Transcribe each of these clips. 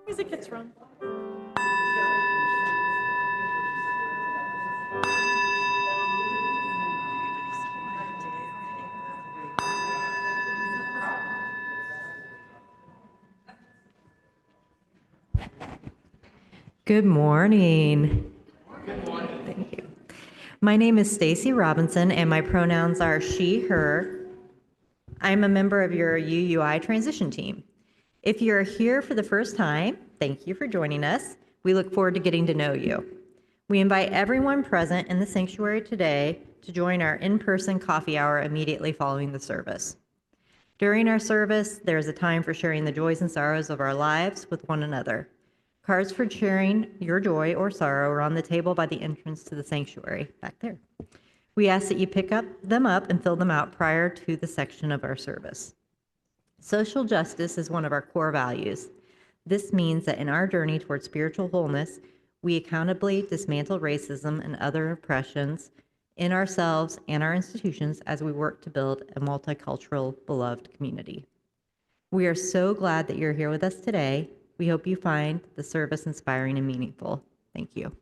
Music gets run. Good morning. Thank you. My name is Stacy Robinson, and my pronouns are she, her. I'm a member of your UUI transition team. If you're here for the first time, thank you for joining us. We look forward to getting to know you. We invite everyone present in the sanctuary today to join our in-person coffee hour immediately following the service. During our service, there is a time for sharing the joys and sorrows of our lives with one another. Cards for sharing your joy or sorrow are on the table by the entrance to the sanctuary, back there. We ask that you pick them up and fill them out prior to the section of our service. Social justice is one of our core values. This means that in our journey toward spiritual wholeness, we accountably dismantle racism and other oppressions in ourselves and our institutions as we work to build a multicultural, beloved community. We are so glad that you're here with us today. We hope you find the service inspiring and meaningful. Thank you.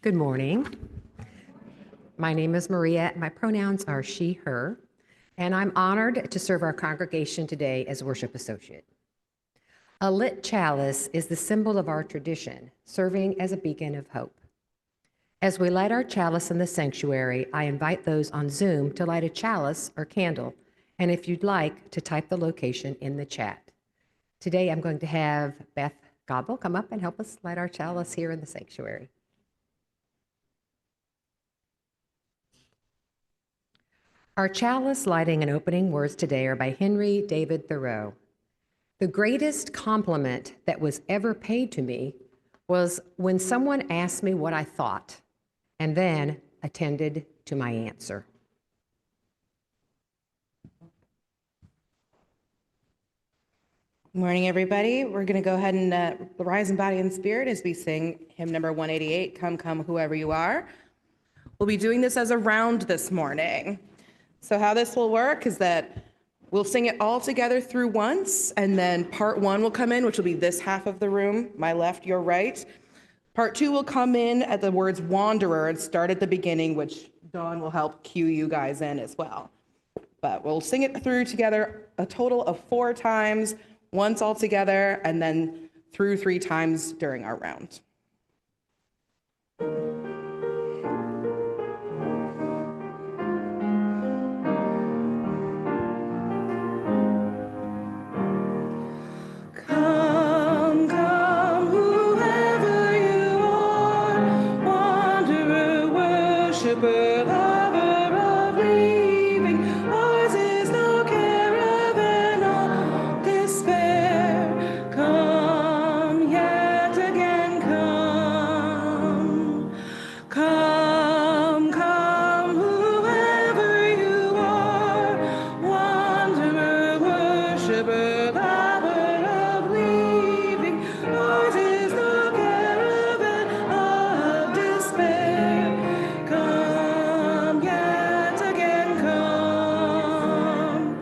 Good morning. My name is Maria. My pronouns are she, her, and I'm honored to serve our congregation today as worship associate. A lit chalice is the symbol of our tradition, serving as a beacon of hope. As we light our chalice in the sanctuary, I invite those on Zoom to light a chalice or candle, and if you'd like, to type the location in the chat. Today, I'm going to have Beth Gobble come up and help us light our chalice here in the sanctuary. Our chalice lighting and opening words today are by Henry David Thoreau. The greatest compliment that was ever paid to me was when someone asked me what I thought and then attended to my answer. Good morning, everybody. We're going to go ahead and rise in body and spirit as we sing hymn number 188, Come, Come, Whoever You Are. We'll be doing this as a round this morning. So how this will work is that we'll sing it all together through once, and then part one will come in, which will be this half of the room, my left, your right. Part 2 will come in at the words wanderer and start at the beginning, which Dawn will help cue you guys in as well. But we'll sing it through together a total of 4 times, once all together, and then through 3 times during our round. Come, come, whoever you are, wanderer, worshiper, lover of leaving, ours is no caravan of despair. Come, yet again come. Come, come, whoever you are, wanderer, worshiper, lover of leaving, ours is no caravan of despair. Come, yet again come.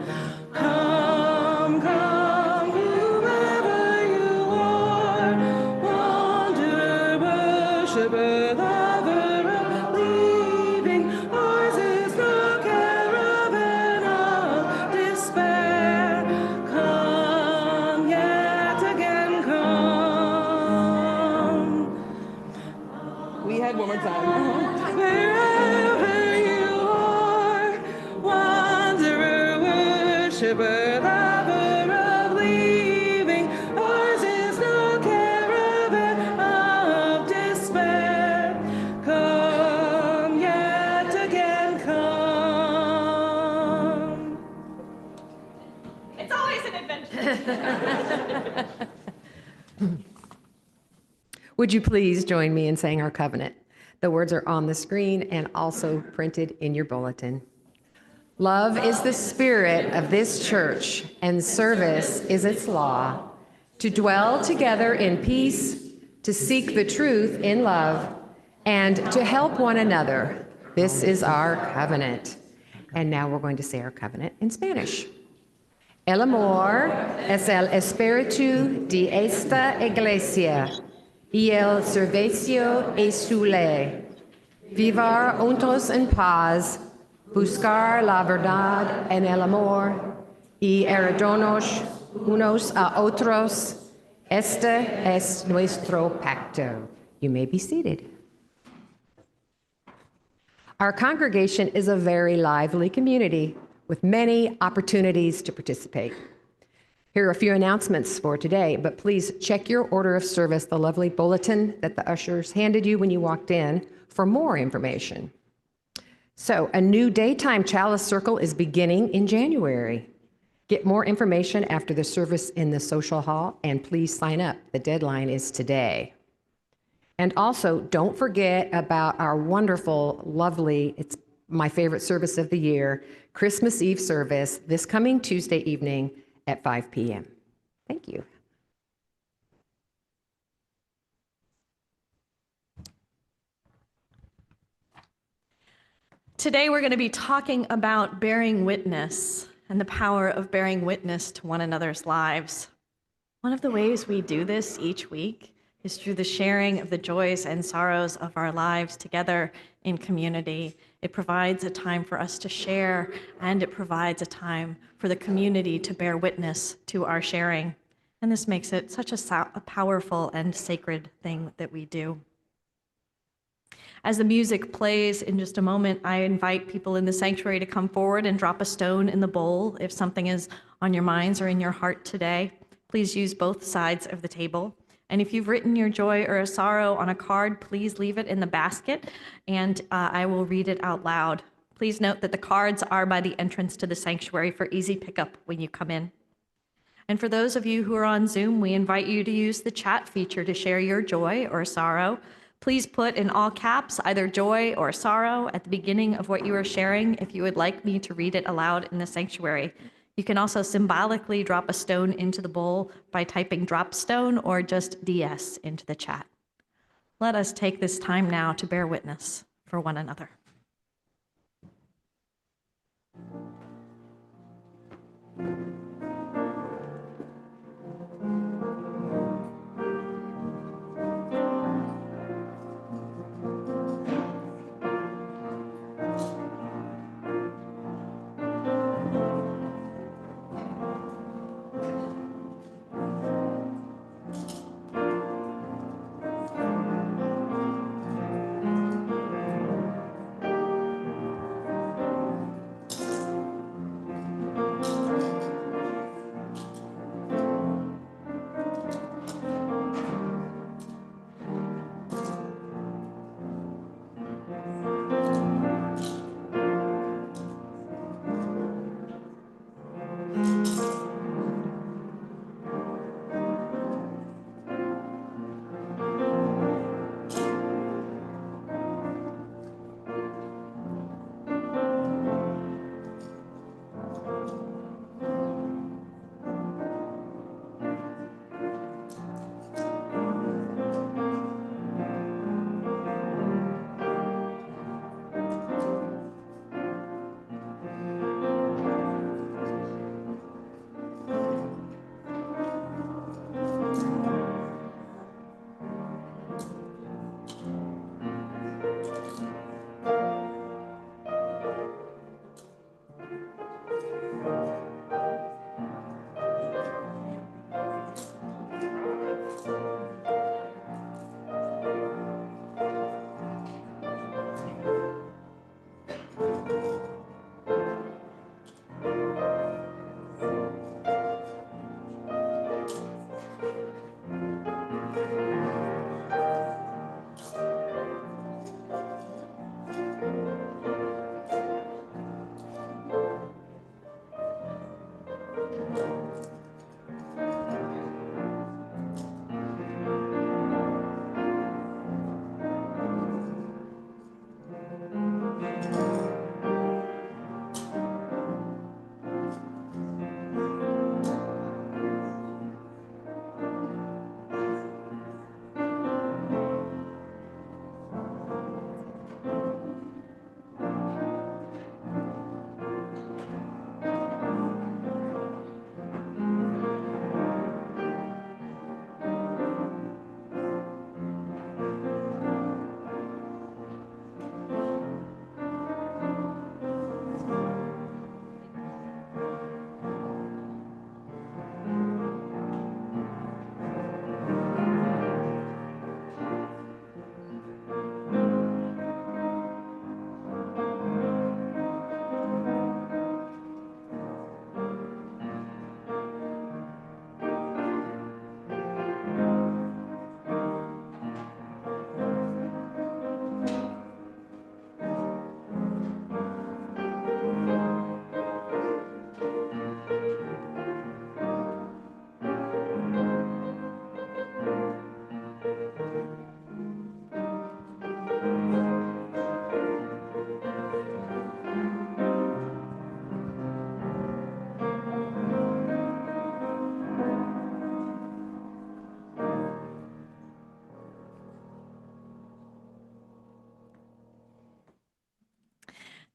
Come, come, whoever you are, wanderer, worshiper, lover of leaving, ours is no caravan of despair. Come, yet again come. We had one more time. Wherever you are, wanderer, worshiper, lover of leaving, ours is no caravan of despair. Come, yet again come. It's always an adventure. Would you please join me in saying our covenant? The words are on the screen and also printed in your bulletin. Love is the spirit of this church, and service is its law. To dwell together in peace, to seek the truth in love, and to help one another. This is our covenant. And now we're going to say our covenant in Spanish. El amor es el espíritu de esta iglesia, y el servicio es su ley. Vivir juntos en paz, buscar la verdad en el amor, y ayudarnos unos a otros. Este es nuestro pacto. You may be seated. Our congregation is a very lively community with many opportunities to participate. Here are a few announcements for today, but please check your order of service, the lovely bulletin that the ushers handed you when you walked in, for more information. So, a new daytime chalice circle is beginning in January. Get more information after the service in the social hall, and please sign up. The deadline is today. And also, don't forget about our wonderful, lovely, it's my favorite service of the year, Christmas Eve service this coming Tuesday evening at 5 p.m. Thank you. Today we're going to be talking about bearing witness and the power of bearing witness to one another's lives. One of the ways we do this each week is through the sharing of the joys and sorrows of our lives together in community. It provides a time for us to share, and it provides a time for the community to bear witness to our sharing. And this makes it such a powerful and sacred thing that we do. As the music plays in just a moment, I invite people in the sanctuary to come forward and drop a stone in the bowl if something is on your minds or in your heart today. Please use both sides of the table. And if you've written your joy or a sorrow on a card, please leave it in the basket, and I will read it out loud. Please note that the cards are by the entrance to the sanctuary for easy pickup when you come in. And for those of you who are on Zoom, we invite you to use the chat feature to share your joy or sorrow. Please put in all caps either joy or sorrow at the beginning of what you are sharing if you would like me to read it aloud in the sanctuary. You can also symbolically drop a stone into the bowl by typing drop stone or just DS into the chat. Let us take this time now to bear witness for one another.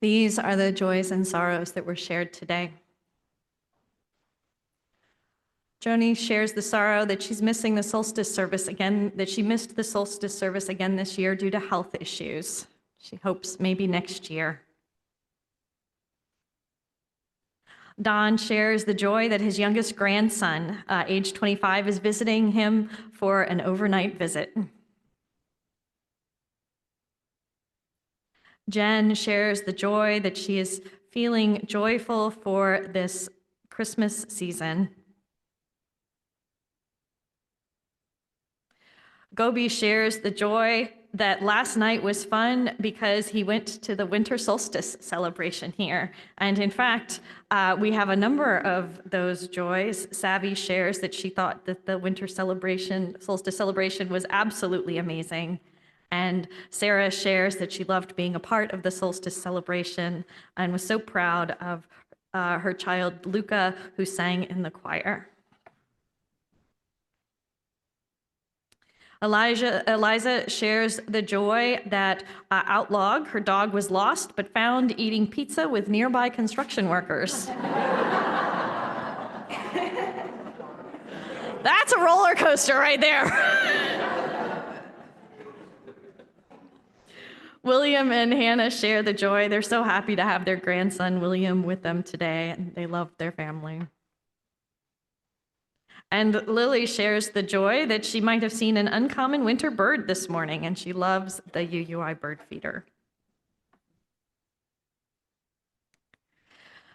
These are the joys and sorrows that were shared today. Joni shares the sorrow that she's missing the solstice service again, that she missed the solstice service again this year due to health issues. She hopes maybe next year. Don shares the joy that his youngest grandson, age 25, is visiting him for an overnight visit. Jen shares the joy that she is feeling joyful for this Christmas season. Gobi shares the joy that last night was fun because he went to the winter solstice celebration here. And in fact, we have a number of those joys. Savvy shares that she thought that the winter solstice celebration was absolutely amazing. And Sarah shares that she loved being a part of the solstice celebration and was so proud of her child, Luca, who sang in the choir. Eliza shares the joy that Outlog, her dog, was lost but found eating pizza with nearby construction workers. That's a roller coaster right there. William and Hannah share the joy. They're so happy to have their grandson, William, with them today, and they love their family. And Lily shares the joy that she might have seen an uncommon winter bird this morning, and she loves the UUI bird feeder.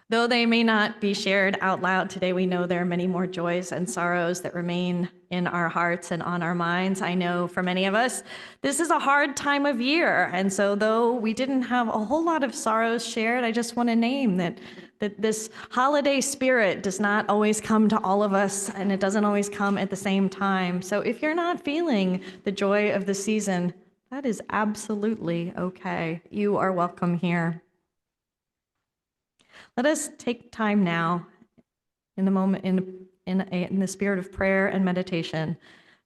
Though they may not be shared out loud today, we know there are many more joys and sorrows that remain in our hearts and on our minds. I know for many of us, this is a hard time of year. And so though we didn't have a whole lot of sorrows shared, I just want to name that this holiday spirit does not always come to all of us, and it doesn't always come at the same time. So if you're not feeling the joy of the season, that is absolutely okay. You are welcome here. Let us take time now in the moment, in the spirit of prayer and meditation,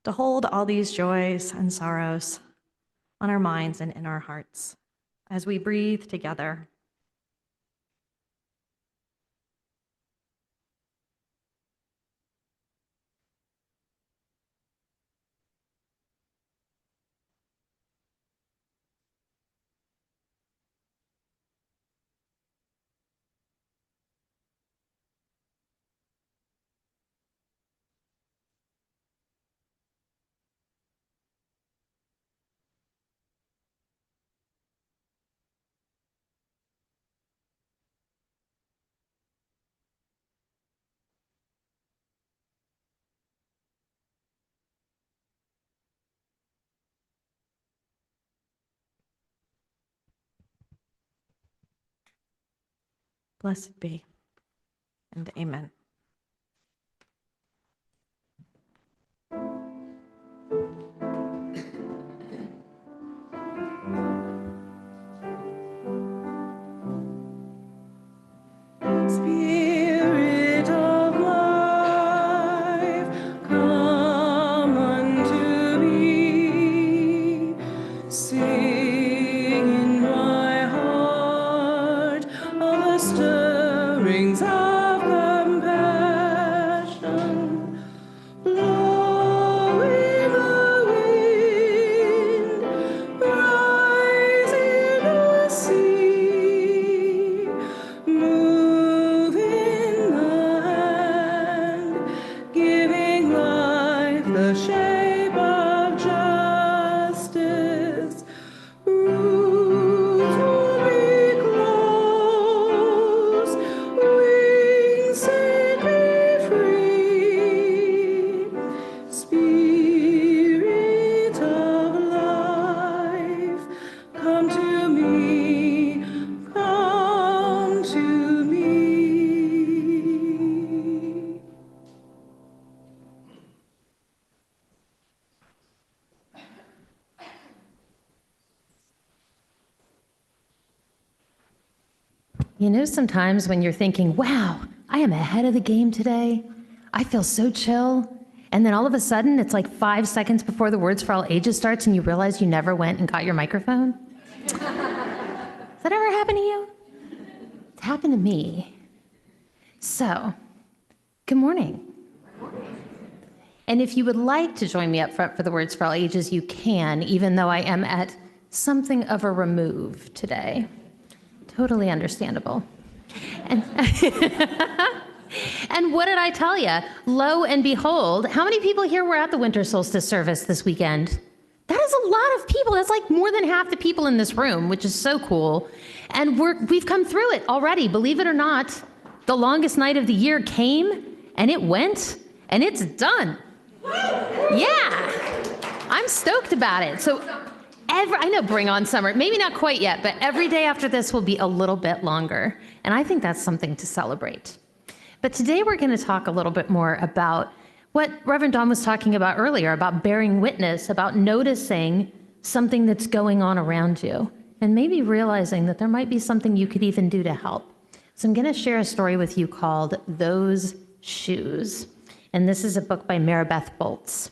to hold all these joys and sorrows on our minds and in our hearts as we breathe together. Blessed be, and amen. Spirit of life, come unto me. Sing in my heart all the stirrings of compassion. Blow in the wind, rise in the sea, move in the hand, giving life the shape of justice. Roots will be close, wings set me free. Spirit of life, come to me, come to me. You know, sometimes when you're thinking, wow, I am ahead of the game today, I feel so chill. And then all of a sudden, it's like 5 seconds before the Words for All Ages starts, and you realize you never went and got your microphone. Does that ever happen to you? happened to me. So, good morning. And if you would like to join me up front for the Words for All Ages, you can, even though I am at something of a remove today. Totally understandable. And, and what did I tell you? Lo and behold, how many people here were at the winter solstice service this weekend? That is a lot of people. That's like more than half the people in this room, which is so cool. And we've come through it already. Believe it or not, the longest night of the year came and it went and it's done. Yeah, I'm stoked about it. So I know, bring on summer. Maybe not quite yet, but every day after this will be a little bit longer. And I think that's something to celebrate. But today we're going to talk a little bit more about what Reverend Don was talking about earlier, about bearing witness, about noticing something that's going on around you, and maybe realizing that there might be something you could even do to help. So I'm going to share a story with you called Those Shoes. And this is a book by Maribeth Boltz.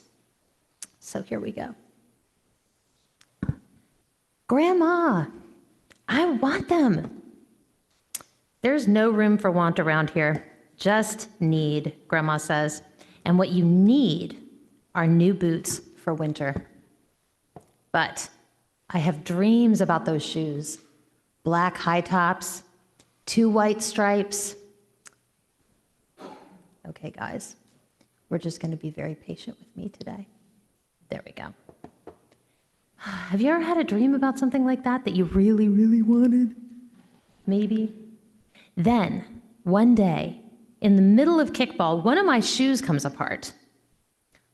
So here we go. Grandma, I want them. There's no room for want around here, just need, Grandma says. And what you need are new boots for winter. But I have dreams about those shoes. Black high tops, 2 white stripes. Okay, guys, we're just going to be very patient with me today. There we go. Have you ever had a dream about something like that you really, really wanted? Maybe. Then, one day, in the middle of kickball, one of my shoes comes apart.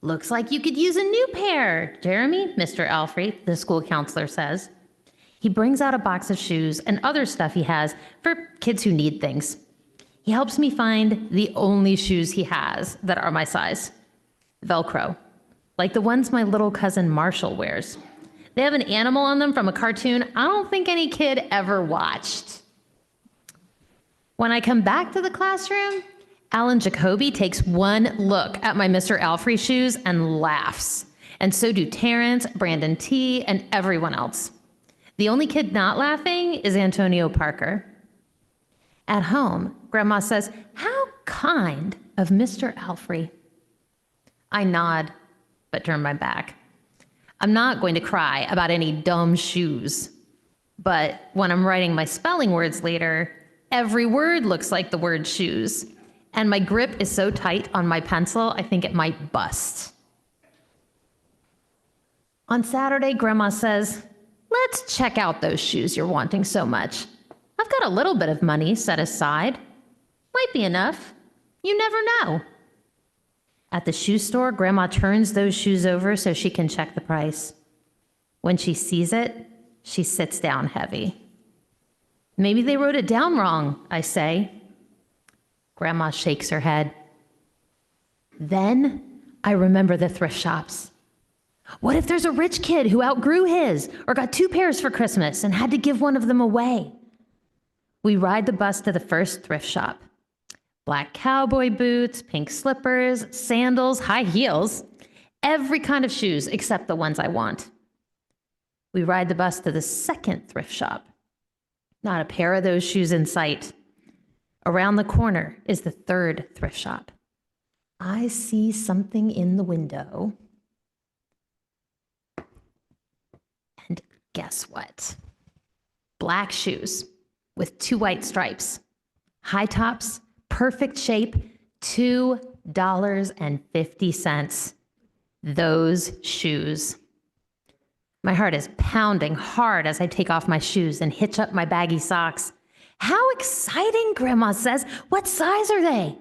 Looks like you could use a new pair, Jeremy, Mr. Alfrey, the school counselor says. He brings out a box of shoes and other stuff he has for kids who need things. He helps me find the only shoes he has that are my size. Velcro, like the ones my little cousin Marshall wears. They have an animal on them from a cartoon I don't think any kid ever watched. When I come back to the classroom, Alan Jacoby takes one look at my Mr. Alfrey shoes and laughs. And so do Terrence, Brandon T., and everyone else. The only kid not laughing is Antonio Parker. At home, Grandma says, "How kind of Mr. Alfrey." I nod, but turn my back. I'm not going to cry about any dumb shoes. But when I'm writing my spelling words later, every word looks like the word shoes. And my grip is so tight on my pencil, I think it might bust. On Saturday, Grandma says, "Let's check out those shoes you're wanting so much. I've got a little bit of money set aside. Might be enough. You never know." At the shoe store, Grandma turns those shoes over so she can check the price. When she sees it, she sits down heavy. "Maybe they wrote it down wrong," I say. Grandma shakes her head. Then I remember the thrift shops. What if there's a rich kid who outgrew his or got 2 pairs for Christmas and had to give one of them away? We ride the bus to the first thrift shop. Black cowboy boots, pink slippers, sandals, high heels, every kind of shoes except the ones I want. We ride the bus to the second thrift shop. Not a pair of those shoes in sight. Around the corner is the third thrift shop. I see something in the window. And guess what? Black shoes with 2 white stripes. High tops, perfect shape, $2.50. Those shoes. My heart is pounding hard as I take off my shoes and hitch up my baggy socks. How exciting, Grandma says. What size are they?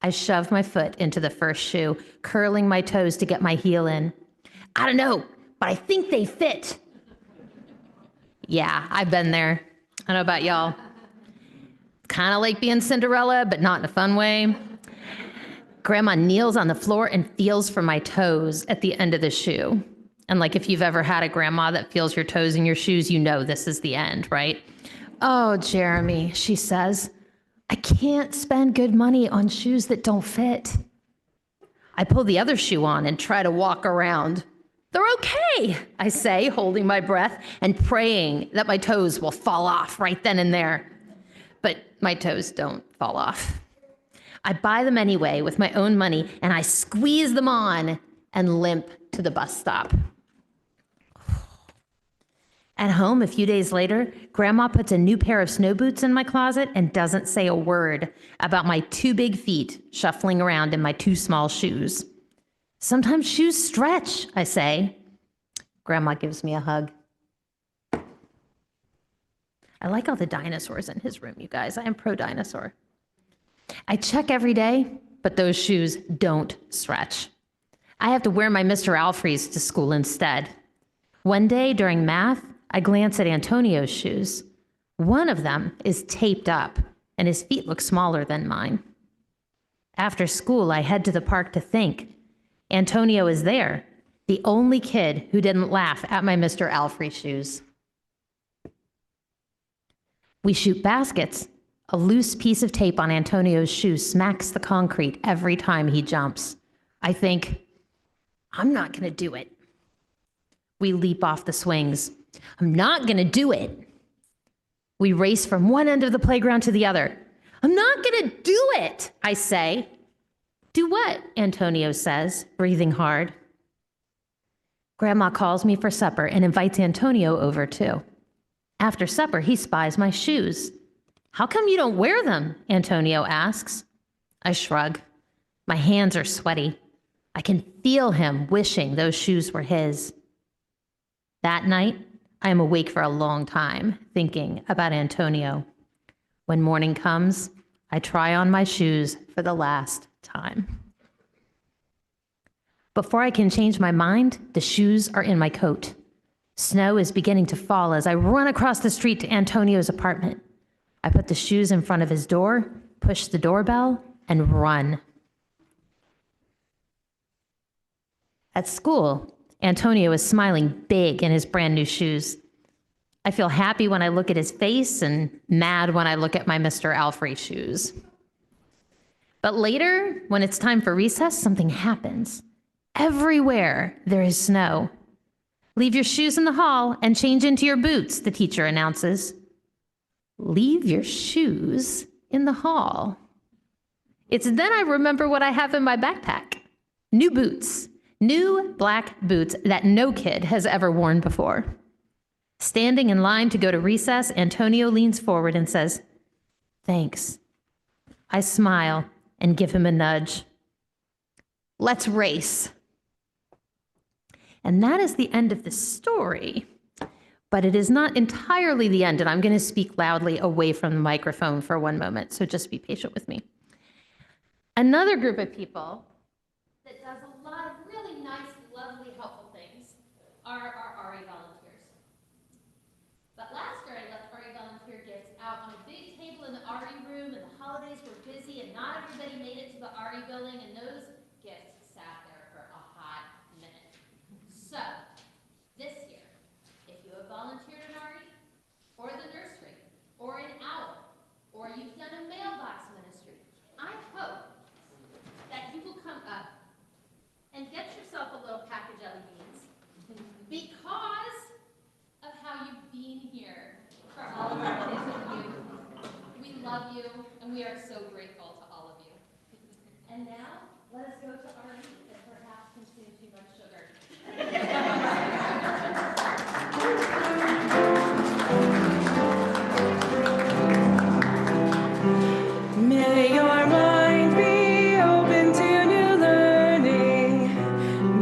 I shove my foot into the first shoe, curling my toes to get my heel in. I don't know, but I think they fit. Yeah, I've been there. I don't know about y'all. Kind of like being Cinderella, but not in a fun way. Grandma kneels on the floor and feels for my toes at the end of the shoe. And like if you've ever had a grandma that feels your toes in your shoes, you know this is the end, right? "Oh, Jeremy," she says, "I can't spend good money on shoes that don't fit." I pull the other shoe on and try to walk around. "They're okay," I say, holding my breath and praying that my toes will fall off right then and there. but my toes don't fall off. I buy them anyway with my own money, and I squeeze them on and limp to the bus stop. At home, a few days later, Grandma puts a new pair of snow boots in my closet and doesn't say a word about my too big feet shuffling around in my too small shoes. Sometimes shoes stretch, I say. Grandma gives me a hug. I like all the dinosaurs in his room, you guys. I am pro-dinosaur. I check every day, but those shoes don't stretch. I have to wear my Mr. Alfreys to school instead. One day during math, I glance at Antonio's shoes. One of them is taped up, and his feet look smaller than mine. After school, I head to the park to think. Antonio is there, the only kid who didn't laugh at my Mr. Alfrey shoes. We shoot baskets. A loose piece of tape on Antonio's shoe smacks the concrete every time he jumps. I think, I'm not going to do it. We leap off the swings. I'm not going to do it. We race from one end of the playground to the other. I'm not going to do it, I say. Do what? Antonio says, breathing hard. Grandma calls me for supper and invites Antonio over too. After supper, he spies my shoes. How come you don't wear them? Antonio asks. I shrug. My hands are sweaty. I can feel him wishing those shoes were his. That night, I am awake for a long time, thinking about Antonio. When morning comes, I try on my shoes for the last time. Before I can change my mind, the shoes are in my coat. Snow is beginning to fall as I run across the street to Antonio's apartment. I put the shoes in front of his door, push the doorbell, and run. At school, Antonio is smiling big in his brand new shoes. I feel happy when I look at his face and mad when I look at my Mr. Alfrey shoes. But later, when it's time for recess, something happens. Everywhere there is snow. Leave your shoes in the hall and change into your boots, the teacher announces. Leave your shoes in the hall. It's then I remember what I have in my backpack. New boots. New black boots that no kid has ever worn before. Standing in line to go to recess, Antonio leans forward and says, "Thanks." I smile and give him a nudge. Let's race. And that is the end of the story. But it is not entirely the end, and I'm going to speak loudly away from the microphone for one moment, so just be patient with me. Another group of people that does a lot of really nice, lovely, helpful things are our RE volunteers. But last year, I left RE volunteer gifts out on a big table in the RE room, and the holidays were busy, and not everybody made it to the RE building, and those gifts sat there for a hot minute. So, this year, if you have volunteered in RE, or the nursery, or an OWL, or you've done a mailbox ministry, I hope that you will come up and get yourself a little pack of jelly beans because of how you've been here for all of our kids and you. We love you, and we are so grateful to all of you. And now, let us go to RE that perhaps consumed too much sugar. May your mind be open to new learning.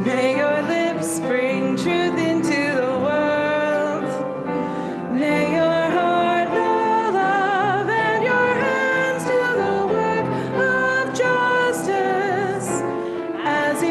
May your lips bring truth into the world. May your heart know love and your hands do the work of justice as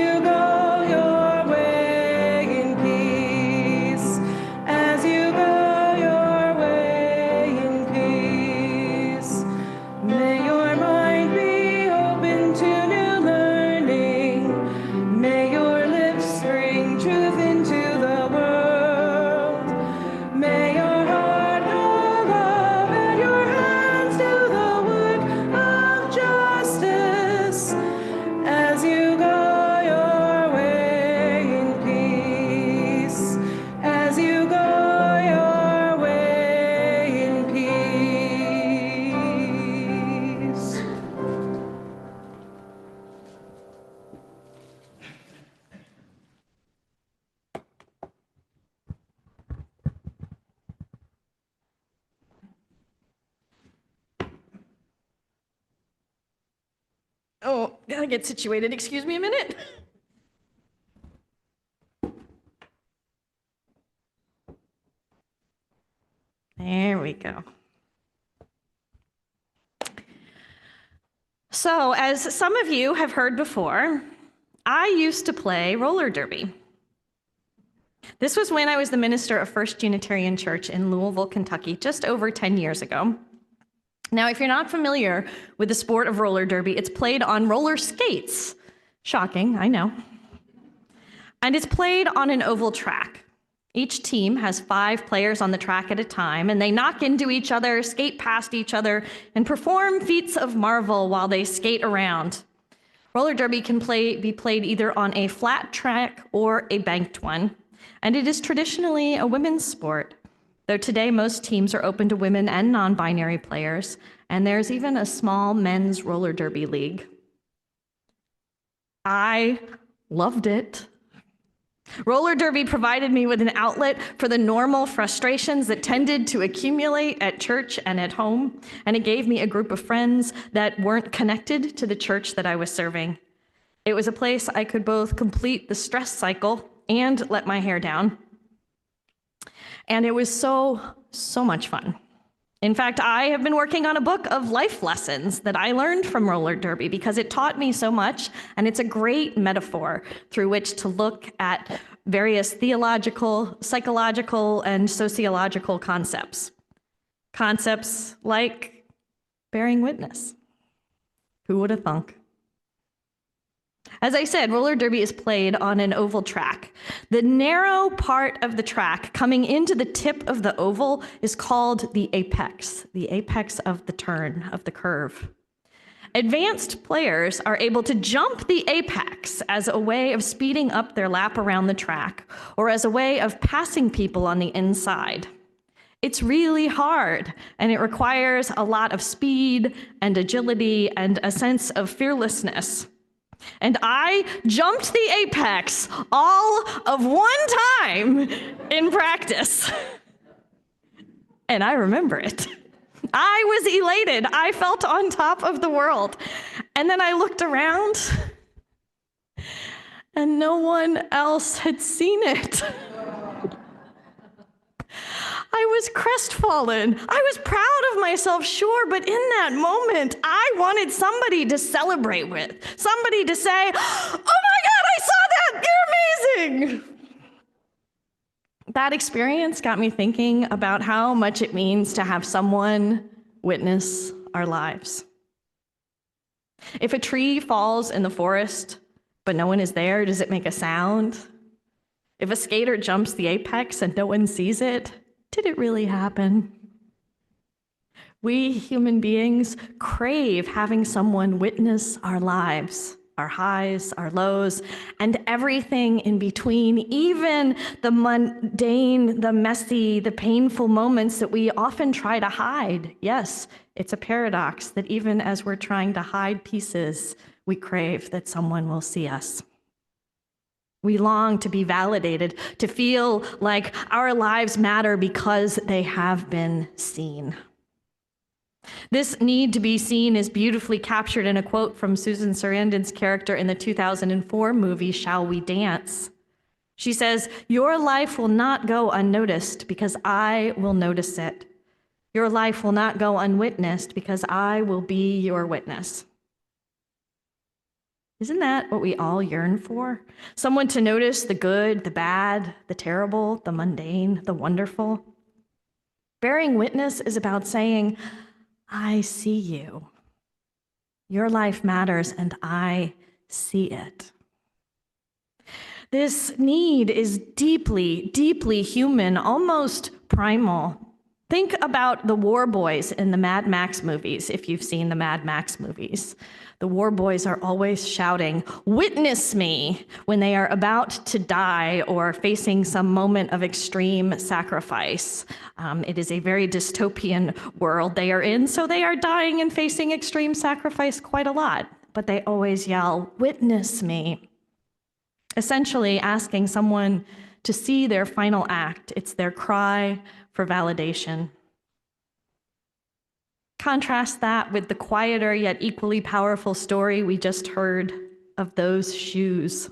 Gotta get situated. Excuse me a minute. There we go. So, as some of you have heard before, I used to play roller derby. This was when I was the minister of First Unitarian Church in Louisville, Kentucky, just over 10 years ago. Now, if you're not familiar with the sport of roller derby, it's played on roller skates. Shocking, I know. And it's played on an oval track. Each team has 5 players on the track at a time, and they knock into each other, skate past each other, and perform feats of marvel while they skate around. Roller derby can be played either on a flat track or a banked one, and it is traditionally a women's sport, though today most teams are open to women and non-binary players, and there's even a small men's roller derby league. I loved it. Roller derby provided me with an outlet for the normal frustrations that tended to accumulate at church and at home, and it gave me a group of friends that weren't connected to the church that I was serving. It was a place I could both complete the stress cycle and let my hair down. And it was so much fun. In fact, I have been working on a book of life lessons that I learned from roller derby because it taught me so much, and it's a great metaphor through which to look at various theological, psychological, and sociological concepts. Concepts like bearing witness. Who would have thunk? As I said, roller derby is played on an oval track. The narrow part of the track coming into the tip of the oval is called the apex of the turn, of the curve. Advanced players are able to jump the apex as a way of speeding up their lap around the track, or as a way of passing people on the inside. It's really hard, and it requires a lot of speed and agility and a sense of fearlessness. And I jumped the apex all of one time in practice. And I remember it. I was elated. I felt on top of the world. And then I looked around, and no one else had seen it. I was crestfallen. I was proud of myself, sure, but in that moment, I wanted somebody to celebrate with, somebody to say, "Oh my God, I saw that! You're amazing!" That experience got me thinking about how much it means to have someone witness our lives. If a tree falls in the forest, but no one is there, does it make a sound? If a skater jumps the apex and no one sees it, did it really happen? We human beings crave having someone witness our lives, our highs, our lows, and everything in between, even the mundane, the messy, the painful moments that we often try to hide. Yes, it's a paradox that even as we're trying to hide pieces, we crave that someone will see us. We long to be validated, to feel like our lives matter because they have been seen. This need to be seen is beautifully captured in a quote from Susan Sarandon's character in the 2004 movie, Shall We Dance? She says, "Your life will not go unnoticed because I will notice it. Your life will not go unwitnessed because I will be your witness." Isn't that what we all yearn for? Someone to notice the good, the bad, the terrible, the mundane, the wonderful. Bearing witness is about saying, "I see you. Your life matters, and I see it." This need is deeply, deeply human, almost primal. Think about the war boys in the Mad Max movies, if you've seen the Mad Max movies. The war boys are always shouting, "Witness me," when they are about to die or facing some moment of extreme sacrifice. It is a very dystopian world they are in, so they are dying and facing extreme sacrifice quite a lot. But they always yell, "Witness me," essentially asking someone to see their final act. It's their cry for validation. Contrast that with the quieter yet equally powerful story we just heard of those shoes.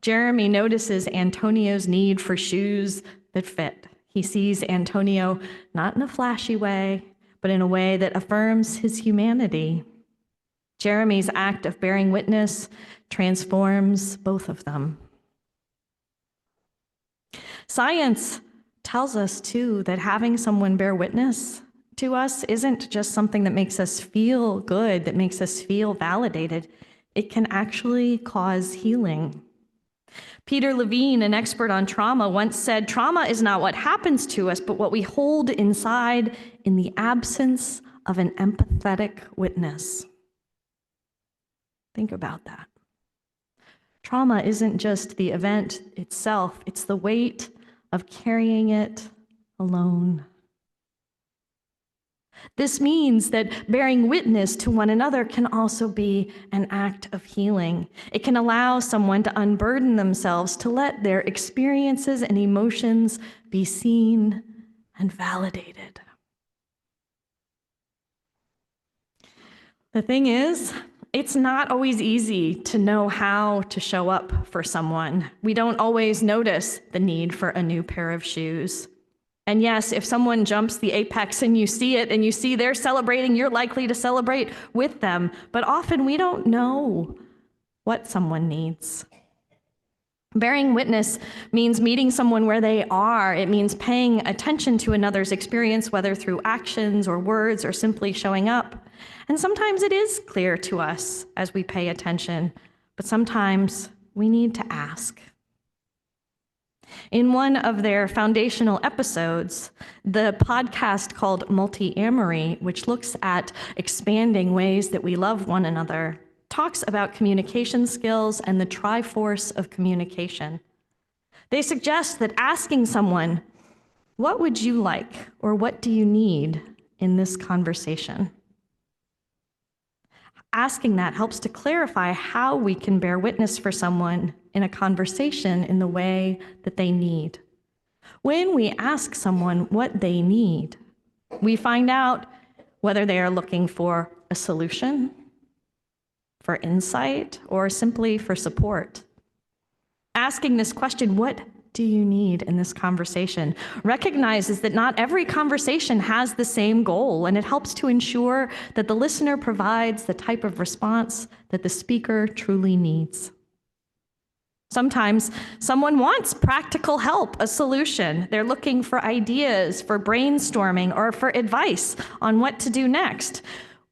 Jeremy notices Antonio's need for shoes that fit. He sees Antonio not in a flashy way, but in a way that affirms his humanity. Jeremy's act of bearing witness transforms both of them. Science tells us, too, that having someone bear witness to us isn't just something that makes us feel good, that makes us feel validated. It can actually cause healing. Peter Levine, an expert on trauma, once said, "Trauma is not what happens to us, but what we hold inside in the absence of an empathetic witness." Think about that. Trauma isn't just the event itself, it's the weight of carrying it alone. This means that bearing witness to one another can also be an act of healing. It can allow someone to unburden themselves, to let their experiences and emotions be seen and validated. The thing is, it's not always easy to know how to show up for someone. We don't always notice the need for a new pair of shoes. And yes, if someone jumps the apex and you see it and you see they're celebrating, you're likely to celebrate with them. But often we don't know what someone needs. Bearing witness means meeting someone where they are. It means paying attention to another's experience, whether through actions or words or simply showing up. And sometimes it is clear to us as we pay attention, but sometimes we need to ask. In one of their foundational episodes, the podcast called Multi-Amory, which looks at expanding ways that we love one another, talks about communication skills and the triforce of communication. They suggest that asking someone, "What would you like?" or "What do you need?" in this conversation. Asking that helps to clarify how we can bear witness for someone in a conversation in the way that they need. When we ask someone what they need, we find out whether they are looking for a solution, for insight, or simply for support. Asking this question, "What do you need in this conversation?" recognizes that not every conversation has the same goal, and it helps to ensure that the listener provides the type of response that the speaker truly needs. Sometimes someone wants practical help, a solution. They're looking for ideas, for brainstorming, or for advice on what to do next.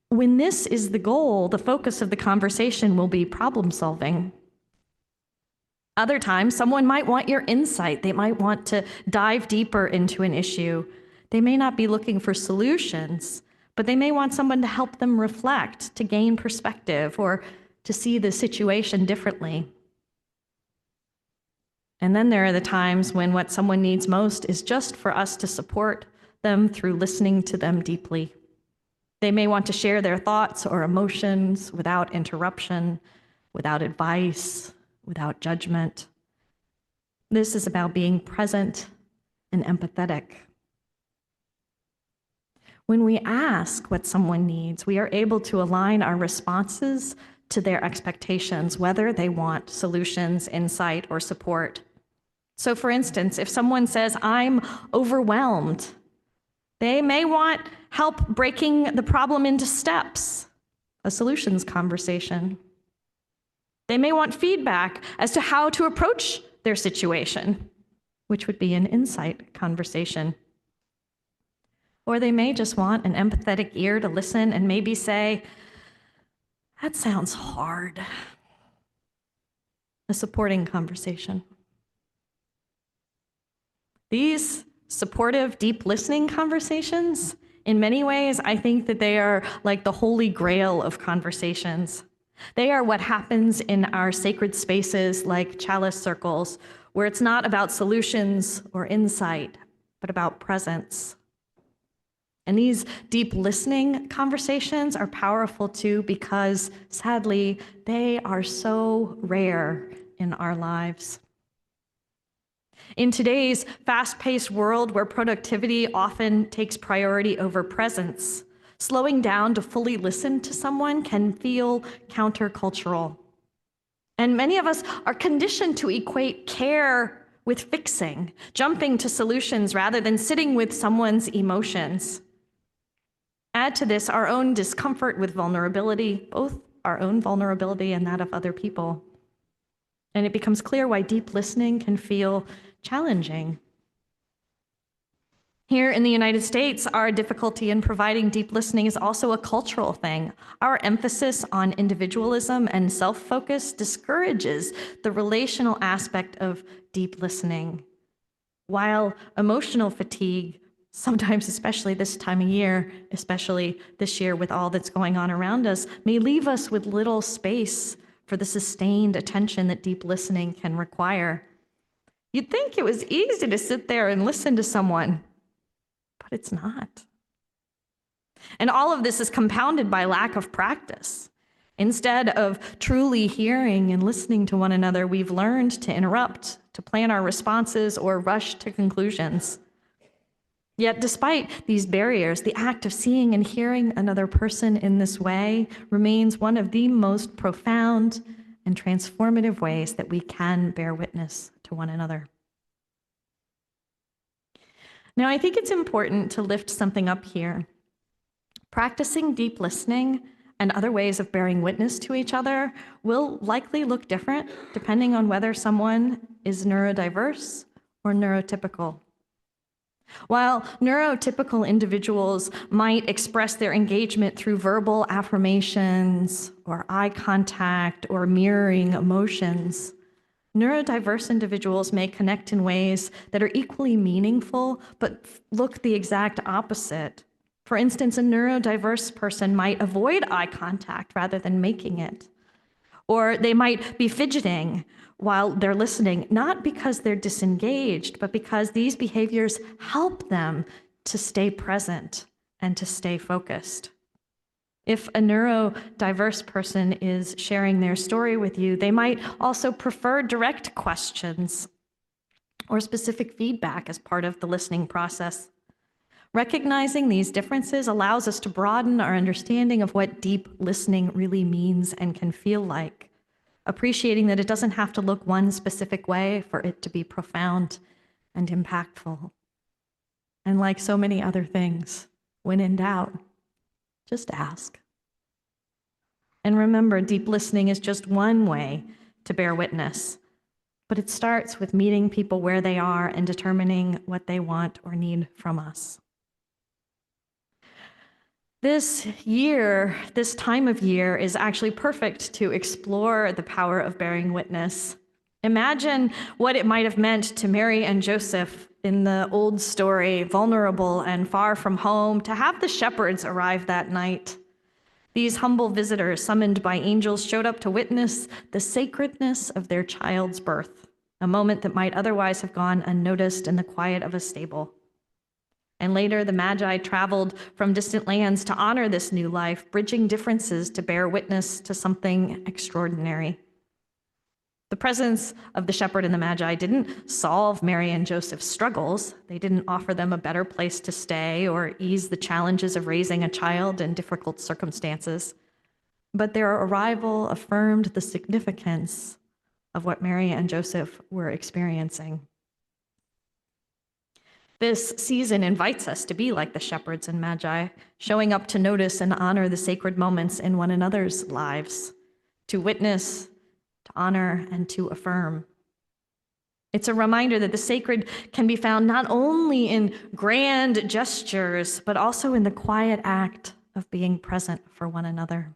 When this is the goal, the focus of the conversation will be problem solving. Other times, someone might want your insight. They might want to dive deeper into an issue. They may not be looking for solutions, but they may want someone to help them reflect, to gain perspective, or to see the situation differently. And then there are the times when what someone needs most is just for us to support them through listening to them deeply. They may want to share their thoughts or emotions without interruption, without advice, without judgment. This is about being present and empathetic. When we ask what someone needs, we are able to align our responses to their expectations, whether they want solutions, insight, or support. So for instance, if someone says, "I'm overwhelmed," they may want help breaking the problem into steps, a solutions conversation. They may want feedback as to how to approach their situation, which would be an insight conversation. Or they may just want an empathetic ear to listen and maybe say, "That sounds hard," a supporting conversation. These supportive, deep listening conversations, in many ways, I think that they are like the holy grail of conversations. They are what happens in our sacred spaces like chalice circles, where it's not about solutions or insight, but about presence. And these deep listening conversations are powerful too because, sadly, they are so rare in our lives. In today's fast-paced world where productivity often takes priority over presence, Slowing down to fully listen to someone can feel countercultural. And many of us are conditioned to equate care with fixing, jumping to solutions rather than sitting with someone's emotions. Add to this our own discomfort with vulnerability, both our own vulnerability and that of other people. And it becomes clear why deep listening can feel challenging. Here in the United States, our difficulty in providing deep listening is also a cultural thing. Our emphasis on individualism and self-focus discourages the relational aspect of deep listening, while emotional fatigue, sometimes especially this time of year, especially this year with all that's going on around us, may leave us with little space for the sustained attention that deep listening can require. You'd think it was easy to sit there and listen to someone, but it's not. And all of this is compounded by lack of practice. Instead of truly hearing and listening to one another, we've learned to interrupt, to plan our responses, or rush to conclusions. Yet despite these barriers, the act of seeing and hearing another person in this way remains one of the most profound and transformative ways that we can bear witness to one another. Now, I think it's important to lift something up here. Practicing deep listening and other ways of bearing witness to each other will likely look different depending on whether someone is neurodiverse or neurotypical. While neurotypical individuals might express their engagement through verbal affirmations or eye contact or mirroring emotions, neurodiverse individuals may connect in ways that are equally meaningful but look the exact opposite. For instance, a neurodiverse person might avoid eye contact rather than making it. Or they might be fidgeting while they're listening, not because they're disengaged, but because these behaviors help them to stay present and to stay focused. If a neurodiverse person is sharing their story with you, they might also prefer direct questions or specific feedback as part of the listening process. Recognizing these differences allows us to broaden our understanding of what deep listening really means and can feel like, appreciating that it doesn't have to look one specific way for it to be profound and impactful. And like so many other things, when in doubt, just ask. And remember, deep listening is just one way to bear witness, but it starts with meeting people where they are and determining what they want or need from us. This year, this time of year, is actually perfect to explore the power of bearing witness. Imagine what it might have meant to Mary and Joseph in the old story, vulnerable and far from home, to have the shepherds arrive that night. These humble visitors, summoned by angels, showed up to witness the sacredness of their child's birth, a moment that might otherwise have gone unnoticed in the quiet of a stable. And later, the Magi traveled from distant lands to honor this new life, bridging differences to bear witness to something extraordinary. The presence of the shepherd and the Magi didn't solve Mary and Joseph's struggles. They didn't offer them a better place to stay or ease the challenges of raising a child in difficult circumstances. But their arrival affirmed the significance of what Mary and Joseph were experiencing. This season invites us to be like the shepherds and Magi, showing up to notice and honor the sacred moments in one another's lives, to witness, to honor, and to affirm. It's a reminder that the sacred can be found not only in grand gestures, but also in the quiet act of being present for one another.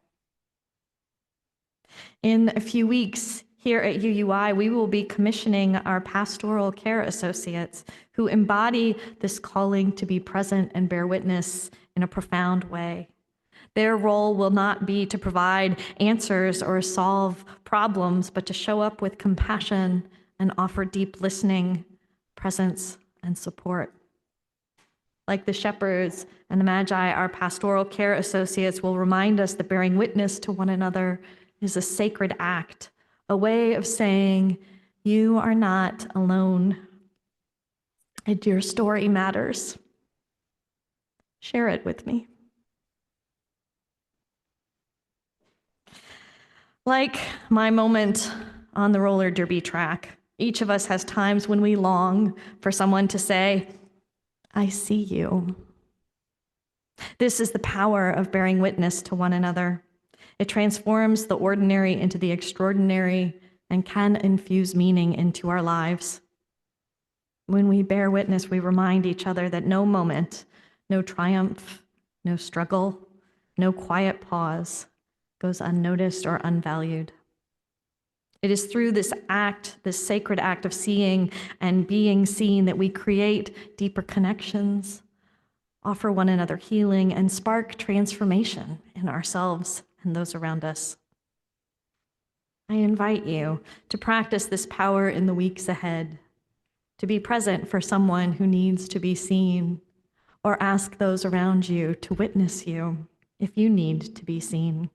In a few weeks, here at UUI, we will be commissioning our pastoral care associates who embody this calling to be present and bear witness in a profound way. Their role will not be to provide answers or solve problems, but to show up with compassion and offer deep listening, presence, and support. Like the shepherds and the Magi, our pastoral care associates will remind us that bearing witness to one another is a sacred act, a way of saying, you are not alone, and your story matters. Share it with me. Like my moment on the roller derby track, each of us has times when we long for someone to say, I see you. This is the power of bearing witness to one another. It transforms the ordinary into the extraordinary and can infuse meaning into our lives. When we bear witness, we remind each other that no moment, no triumph, no struggle, no quiet pause goes unnoticed or unvalued. It is through this act, this sacred act of seeing and being seen, that we create deeper connections, offer one another healing, and spark transformation in ourselves and those around us. I invite you to practice this power in the weeks ahead, to be present for someone who needs to be seen, or ask those around you to witness you if you need to be seen.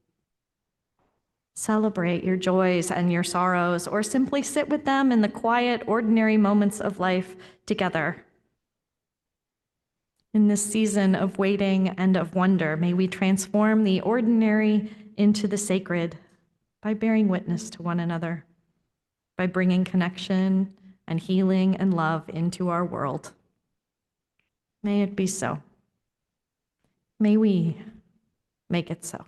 Celebrate your joys and your sorrows, or simply sit with them in the quiet, ordinary moments of life together. In this season of waiting and of wonder, may we transform the ordinary into the sacred by bearing witness to one another, by bringing connection and healing and love into our world. May it be so. May we make it so.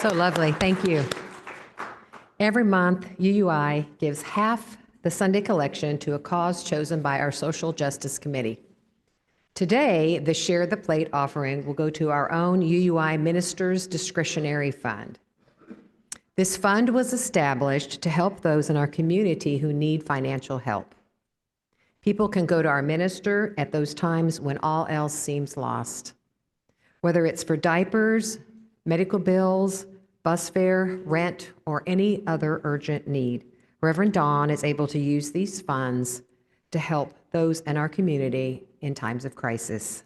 So lovely. Thank you. Every month, UUI gives half the Sunday collection to a cause chosen by our Social Justice Committee. Today, the Share the Plate offering will go to our own UUI Ministers Discretionary Fund. This fund was established to help those in our community who need financial help. People can go to our minister at those times when all else seems lost. Whether it's for diapers, medical bills, bus fare, rent, or any other urgent need, Reverend Dawn is able to use these funds to help those in our community in times of crisis.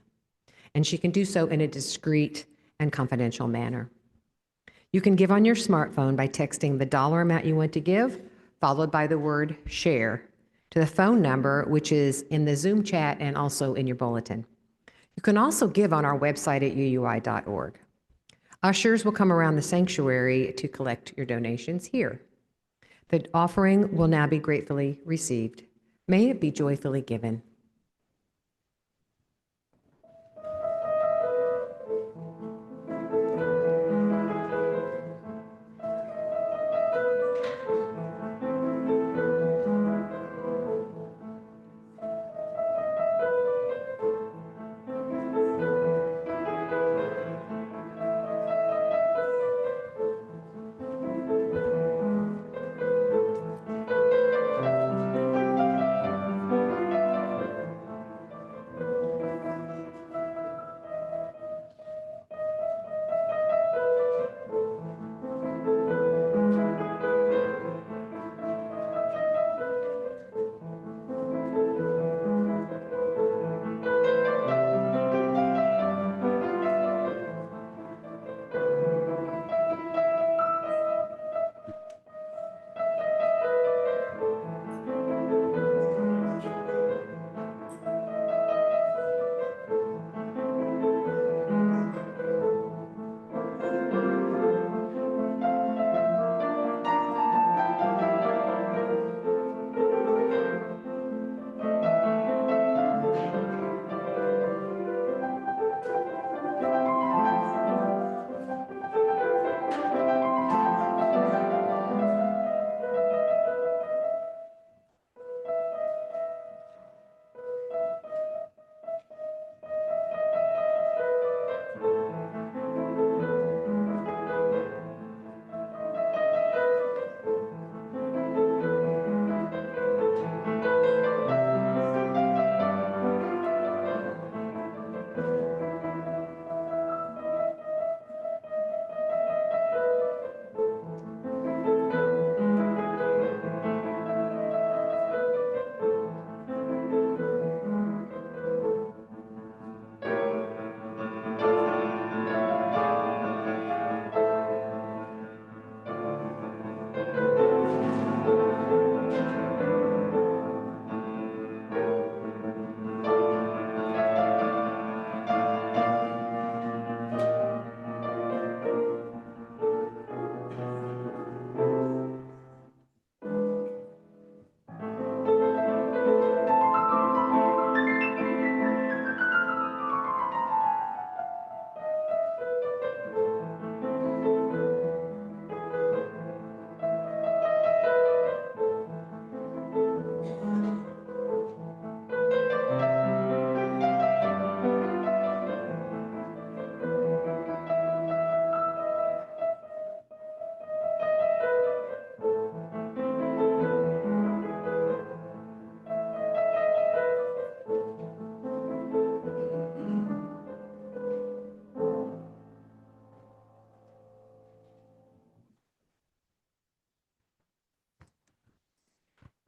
And she can do so in a discreet and confidential manner. You can give on your smartphone by texting the dollar amount you want to give, followed by the word share, to the phone number, which is in the Zoom chat and also in your bulletin. You can also give on our website at uui.org. Ushers will come around the sanctuary to collect your donations here. The offering will now be gratefully received. May it be joyfully given.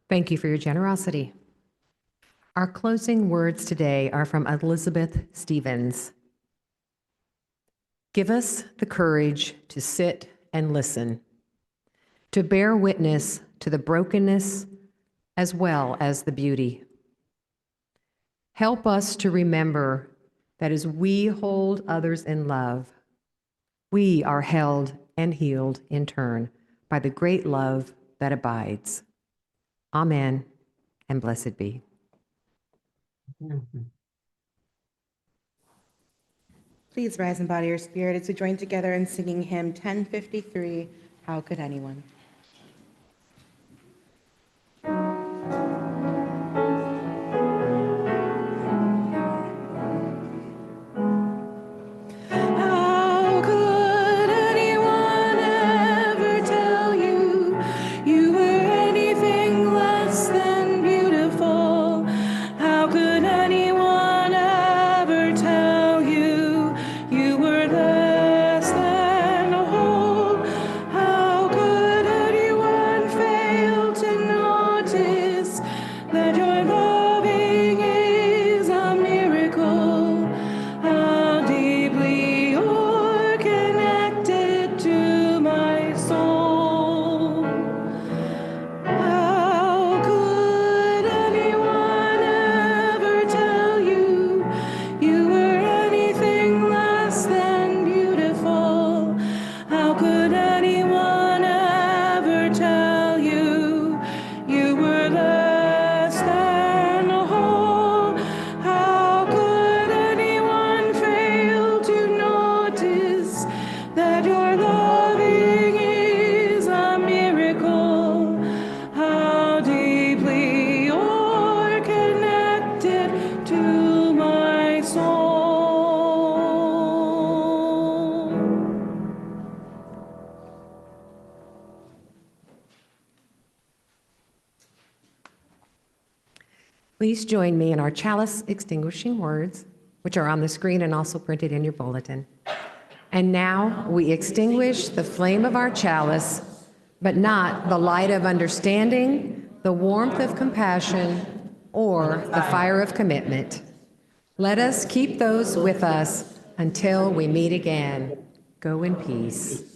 Thank you for your generosity. Our closing words today are from Elizabeth Stevens. Give us the courage to sit and listen, to bear witness to the brokenness as well as the beauty. Help us to remember that as we hold others in love, we are held and healed in turn by the great love that abides. Amen, and blessed be. Please rise and body your spirit as we join together in singing hymn 1053, How Could Anyone? How could anyone ever tell you you were anything less than beautiful? How could anyone ever tell you you were less than whole? How could Please join me in our chalice extinguishing words, which are on the screen and also printed in your bulletin. And now we extinguish the flame of our chalice, but not the light of understanding, the warmth of compassion, or the fire of commitment. Let us keep those with us until we meet again. Go in peace.